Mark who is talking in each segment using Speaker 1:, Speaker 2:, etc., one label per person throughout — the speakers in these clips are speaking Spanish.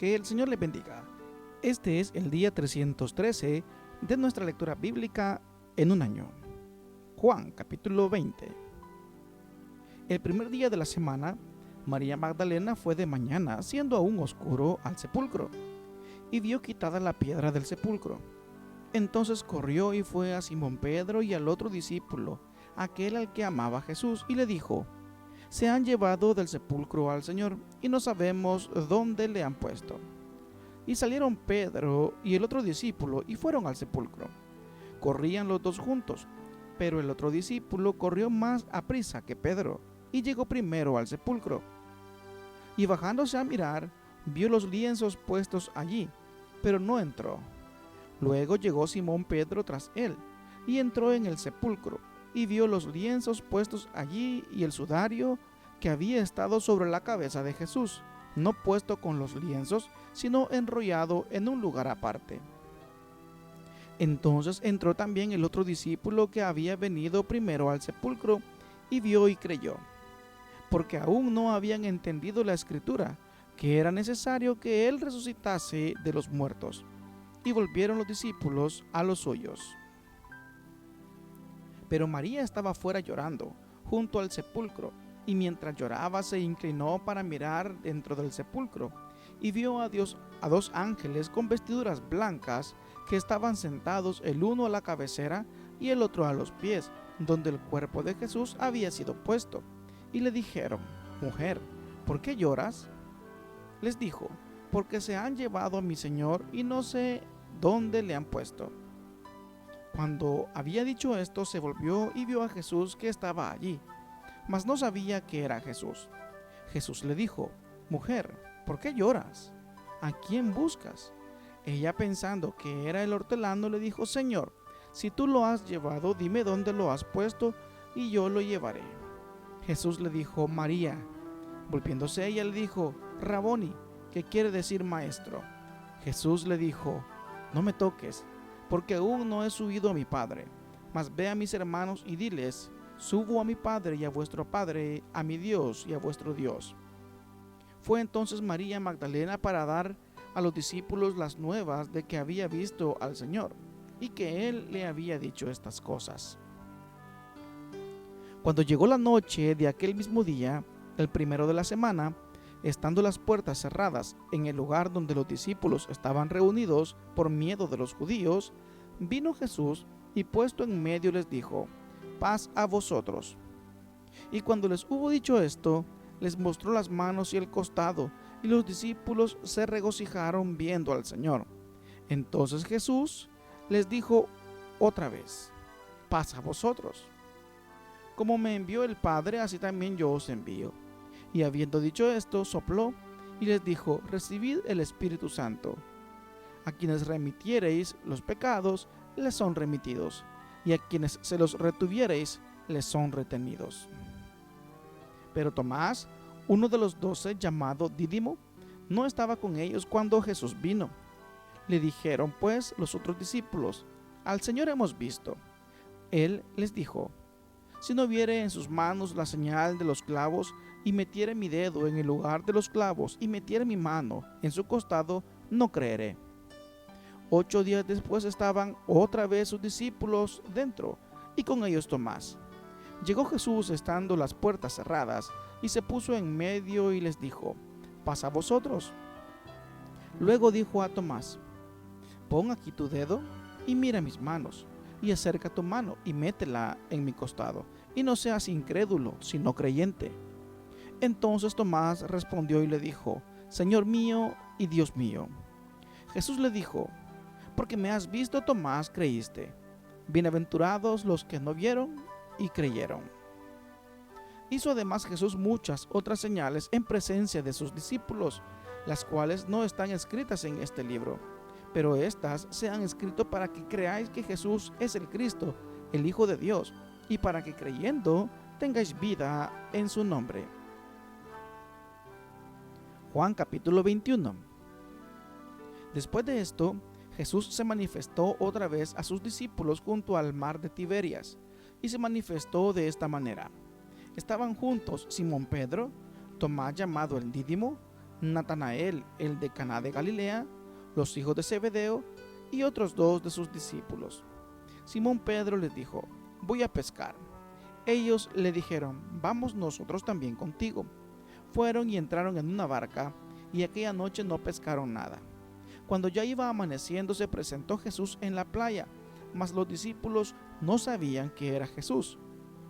Speaker 1: Que el Señor les bendiga. Este es el día 313 de nuestra lectura bíblica en un año. Juan capítulo 20. El primer día de la semana, María Magdalena fue de mañana, siendo aún oscuro, al sepulcro, y vio quitada la piedra del sepulcro. Entonces corrió y fue a Simón Pedro y al otro discípulo, aquel al que amaba Jesús, y le dijo: se han llevado del sepulcro al Señor, y no sabemos dónde le han puesto. Y salieron Pedro y el otro discípulo, y fueron al sepulcro. Corrían los dos juntos, pero el otro discípulo corrió más aprisa que Pedro, y llegó primero al sepulcro. Y bajándose a mirar, vio los lienzos puestos allí, pero no entró. Luego llegó Simón Pedro tras él, y entró en el sepulcro, y vio los lienzos puestos allí y el sudario que había estado sobre la cabeza de Jesús, no puesto con los lienzos, sino enrollado en un lugar aparte. Entonces entró también el otro discípulo que había venido primero al sepulcro, y vio y creyó, porque aún no habían entendido la escritura, que era necesario que él resucitase de los muertos. Y volvieron los discípulos a los suyos. Pero María estaba fuera llorando, junto al sepulcro, y mientras lloraba se inclinó para mirar dentro del sepulcro, y vio a dos ángeles con vestiduras blancas, que estaban sentados el uno a la cabecera y el otro a los pies, donde el cuerpo de Jesús había sido puesto. Y le dijeron: mujer, ¿por qué lloras? Les dijo: porque se han llevado a mi Señor, y no sé dónde le han puesto. Cuando había dicho esto, se volvió y vio a Jesús que estaba allí, mas no sabía que era Jesús. Jesús le dijo: mujer, ¿por qué lloras? ¿A quién buscas? Ella, pensando que era el hortelano, le dijo: Señor, si tú lo has llevado, dime dónde lo has puesto, y yo lo llevaré. Jesús le dijo: María. Volviéndose ella, le dijo: Raboni, que quiere decir maestro. Jesús le dijo: no me toques, porque aún no he subido a mi Padre, mas ve a mis hermanos y diles: subo a mi Padre y a vuestro Padre, a mi Dios y a vuestro Dios. Fue entonces María Magdalena para dar a los discípulos las nuevas de que había visto al Señor, y que él le había dicho estas cosas. Cuando llegó la noche de aquel mismo día, el primero de la semana, estando las puertas cerradas en el lugar donde los discípulos estaban reunidos por miedo de los judíos, vino Jesús y puesto en medio les dijo: paz a vosotros. Y cuando les hubo dicho esto, les mostró las manos y el costado, y los discípulos se regocijaron viendo al Señor. Entonces Jesús les dijo otra vez: paz a vosotros. Como me envió el Padre, así también yo os envío. Y habiendo dicho esto, sopló y les dijo: recibid el Espíritu Santo. A quienes remitiereis los pecados, les son remitidos, y a quienes se los retuviereis, les son retenidos. Pero Tomás, uno de los 12, llamado Dídimo, no estaba con ellos cuando Jesús vino. Le dijeron pues los otros discípulos: al Señor hemos visto. Él les dijo: si no viere en sus manos la señal de los clavos, y metiere mi dedo en el lugar de los clavos, y metiere mi mano en su costado, no creeré. 8 días después estaban otra vez sus discípulos dentro, y con ellos Tomás. Llegó Jesús estando las puertas cerradas, y se puso en medio y les dijo: paz a vosotros. Luego dijo a Tomás: pon aquí tu dedo y mira mis manos, y acerca tu mano y métela en mi costado, y no seas incrédulo, sino creyente. Entonces Tomás respondió y le dijo: Señor mío y Dios mío. Jesús le dijo: porque me has visto, Tomás, creíste. Bienaventurados los que no vieron y creyeron. Hizo además Jesús muchas otras señales en presencia de sus discípulos, las cuales no están escritas en este libro, pero estas se han escrito para que creáis que Jesús es el Cristo, el Hijo de Dios, y para que creyendo tengáis vida en su nombre. Juan capítulo 21. Después de esto, Jesús se manifestó otra vez a sus discípulos junto al mar de Tiberias, y se manifestó de esta manera. Estaban juntos Simón Pedro, Tomás llamado el Dídimo, Natanael, el de Caná de Galilea, los hijos de Zebedeo y otros 2 de sus discípulos. Simón Pedro les dijo: voy a pescar. Ellos le dijeron: vamos nosotros también contigo. Fueron y entraron en una barca, y aquella noche no pescaron nada. Cuando ya iba amaneciendo, se presentó Jesús en la playa, mas los discípulos no sabían que era Jesús.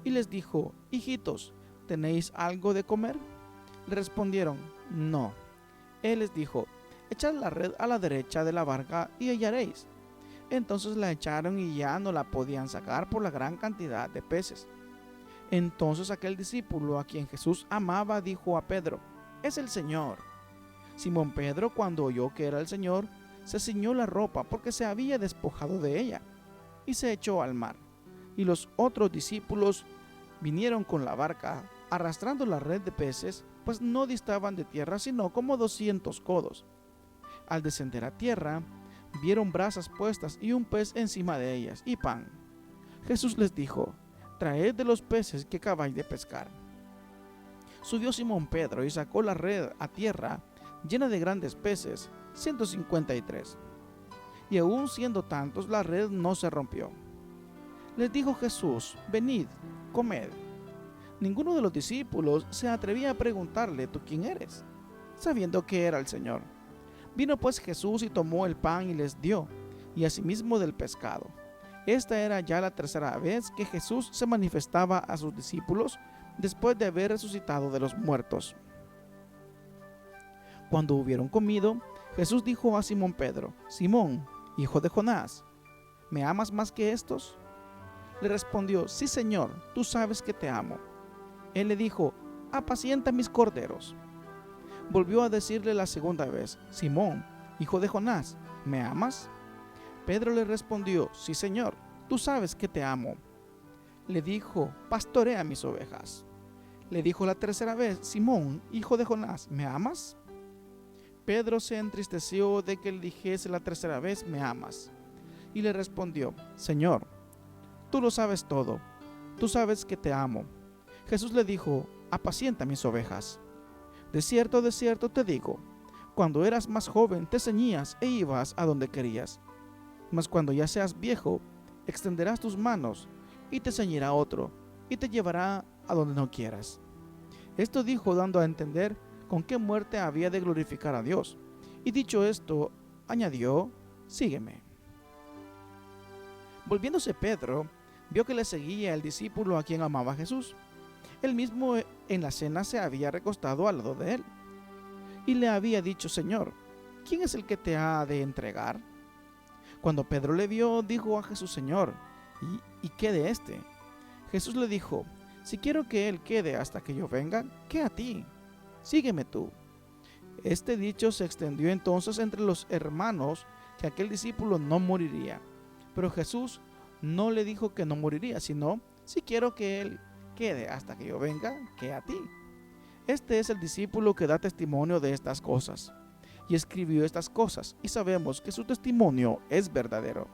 Speaker 1: Y les dijo: hijitos, ¿tenéis algo de comer? Le respondieron: no. Él les dijo: echad la red a la derecha de la barca y hallaréis. Entonces la echaron y ya no la podían sacar por la gran cantidad de peces. Entonces aquel discípulo a quien Jesús amaba dijo a Pedro: es el Señor. Simón Pedro, cuando oyó que era el Señor, se ciñó la ropa porque se había despojado de ella, y se echó al mar. Y los otros discípulos vinieron con la barca, arrastrando la red de peces, pues no distaban de tierra sino como 200 codos. Al descender a tierra, vieron brasas puestas y un pez encima de ellas, y pan. Jesús les dijo: traed de los peces que acabáis de pescar. Subió Simón Pedro y sacó la red a tierra, llena de grandes peces, 153. Y aun siendo tantos, la red no se rompió. Les dijo Jesús: venid, comed. Ninguno de los discípulos se atrevía a preguntarle: ¿tú quién eres?, sabiendo que era el Señor. Vino pues Jesús y tomó el pan y les dio, y asimismo del pescado. Esta era ya la tercera vez que Jesús se manifestaba a sus discípulos después de haber resucitado de los muertos. Cuando hubieron comido, Jesús dijo a Simón Pedro: Simón, hijo de Jonás, ¿me amas más que estos? Le respondió: sí, Señor, tú sabes que te amo. Él le dijo: apacienta mis corderos. Volvió a decirle la segunda vez: Simón, hijo de Jonás, ¿me amas? Pedro le respondió: sí, Señor, tú sabes que te amo. Le dijo: pastorea mis ovejas. Le dijo la tercera vez: Simón, hijo de Jonás, ¿me amas? Pedro se entristeció de que le dijese la tercera vez: ¿me amas? Y le respondió: Señor, tú lo sabes todo, tú sabes que te amo. Jesús le dijo: apacienta mis ovejas. De cierto te digo, cuando eras más joven te ceñías e ibas a donde querías. Mas cuando ya seas viejo, extenderás tus manos, y te ceñirá otro, y te llevará a donde no quieras. Esto dijo dando a entender con qué muerte había de glorificar a Dios. Y dicho esto, añadió: sígueme. Volviéndose Pedro, vio que le seguía el discípulo a quien amaba Jesús. Él mismo en la cena se había recostado al lado de él, y le había dicho: Señor, ¿quién es el que te ha de entregar? Cuando Pedro le vio, dijo a Jesús: Señor, ¿y qué de este? Jesús le dijo: si quiero que él quede hasta que yo venga, ¿qué a ti? Sígueme tú. Este dicho se extendió entonces entre los hermanos, que aquel discípulo no moriría. Pero Jesús no le dijo que no moriría, sino: si quiero que él quede hasta que yo venga, ¿qué a ti? Este es el discípulo que da testimonio de estas cosas, y escribió estas cosas, y sabemos que su testimonio es verdadero.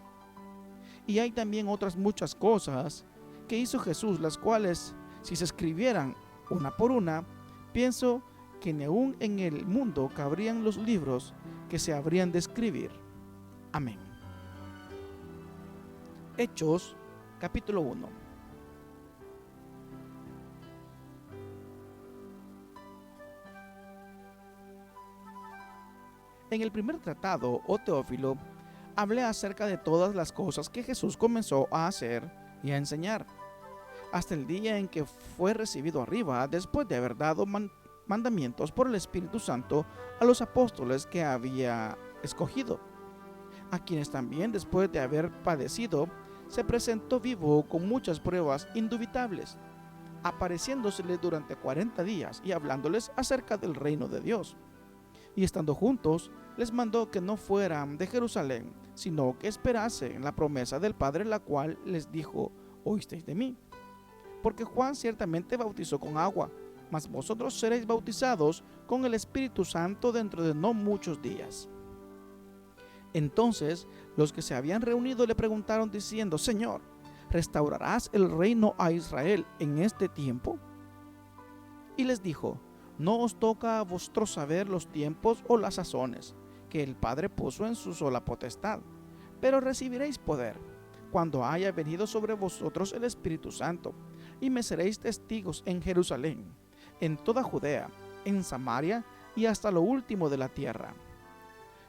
Speaker 1: Y hay también otras muchas cosas que hizo Jesús, las cuales, si se escribieran una por una, pienso que ni aún en el mundo cabrían los libros que se habrían de escribir. Amén. Hechos, capítulo 1. En el primer tratado, oh Teófilo, hablé acerca de todas las cosas que Jesús comenzó a hacer y a enseñar, hasta el día en que fue recibido arriba, después de haber dado mandamientos por el Espíritu Santo a los apóstoles que había escogido, a quienes también, después de haber padecido, se presentó vivo con muchas pruebas indubitables, apareciéndoseles durante 40 días y hablándoles acerca del reino de Dios. Y estando juntos, les mandó que no fueran de Jerusalén, sino que esperasen la promesa del Padre, la cual les dijo: oísteis de mí. Porque Juan ciertamente bautizó con agua, mas vosotros seréis bautizados con el Espíritu Santo dentro de no muchos días. Entonces los que se habían reunido le preguntaron diciendo: Señor, ¿restaurarás el reino a Israel en este tiempo? Y les dijo: No os toca a vosotros saber los tiempos o las sazones que el Padre puso en su sola potestad, pero recibiréis poder cuando haya venido sobre vosotros el Espíritu Santo, y me seréis testigos en Jerusalén, en toda Judea, en Samaria y hasta lo último de la tierra.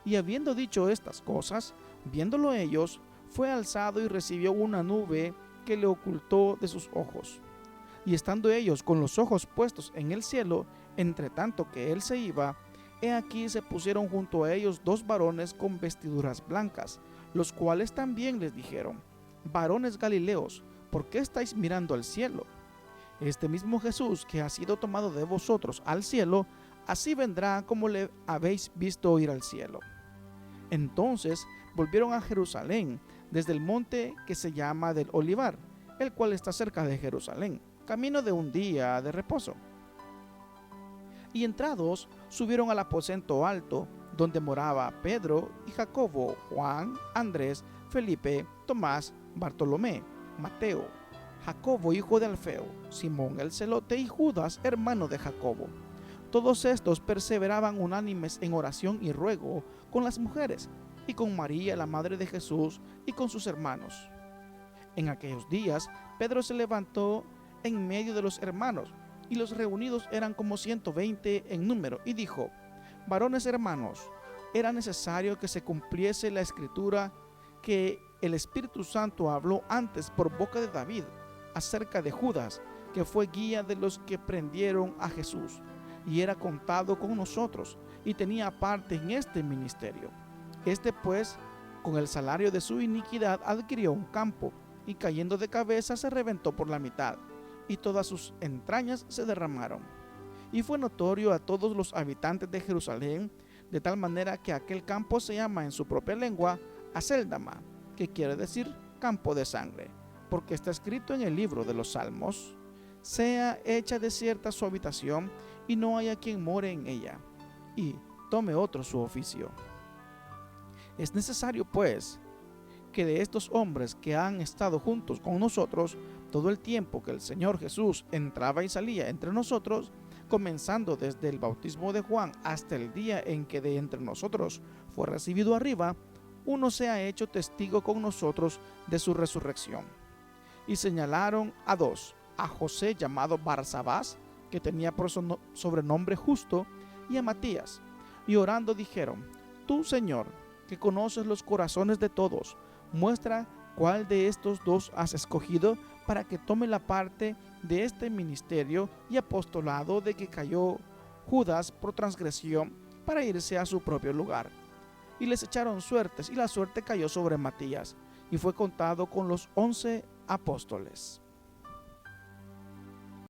Speaker 1: Y habiendo dicho estas cosas, viéndolo ellos, fue alzado y recibió una nube que le ocultó de sus ojos. Y estando ellos con los ojos puestos en el cielo, entre tanto que él se iba, he aquí se pusieron junto a ellos dos varones con vestiduras blancas, los cuales también les dijeron: varones Galileos, ¿por qué estáis mirando al cielo? Este mismo Jesús que ha sido tomado de vosotros al cielo, así vendrá como le habéis visto ir al cielo. Entonces volvieron a Jerusalén desde el monte que se llama del Olivar, el cual está cerca de Jerusalén, camino de un día de reposo. Y entrados, subieron al aposento alto, donde moraba Pedro y Jacobo, Juan, Andrés, Felipe, Tomás, Bartolomé, Mateo, Jacobo hijo de Alfeo, Simón el celote y Judas hermano de Jacobo. Todos estos perseveraban unánimes en oración y ruego con las mujeres, y con María la madre de Jesús, y con sus hermanos. En aquellos días Pedro se levantó en medio de los hermanos, y los reunidos eran como 120 en número, y dijo: varones hermanos, era necesario que se cumpliese la escritura que el Espíritu Santo habló antes por boca de David acerca de Judas, que fue guía de los que prendieron a Jesús, y era contado con nosotros, y tenía parte en este ministerio. Este pues, con el salario de su iniquidad, adquirió un campo, y cayendo de cabeza se reventó por la mitad, y todas sus entrañas se derramaron. Y fue notorio a todos los habitantes de Jerusalén, de tal manera que aquel campo se llama en su propia lengua Acéldama, que quiere decir campo de sangre, porque está escrito en el libro de los Salmos: sea hecha desierta su habitación, y no haya quien more en ella, y tome otro su oficio. Es necesario, pues, que de estos hombres que han estado juntos con nosotros todo el tiempo que el Señor Jesús entraba y salía entre nosotros, comenzando desde el bautismo de Juan hasta el día en que de entre nosotros fue recibido arriba, uno sea hecho testigo con nosotros de su resurrección. Y señalaron a dos: a José llamado Barsabás, que tenía por sobrenombre Justo, y a Matías. Y orando dijeron: tú, Señor, que conoces los corazones de todos, muestra cuál de estos dos has escogido para que tome la parte de este ministerio y apostolado de que cayó Judas por transgresión, para irse a su propio lugar. Y les echaron suertes, y la suerte cayó sobre Matías, y fue contado con los 11 apóstoles.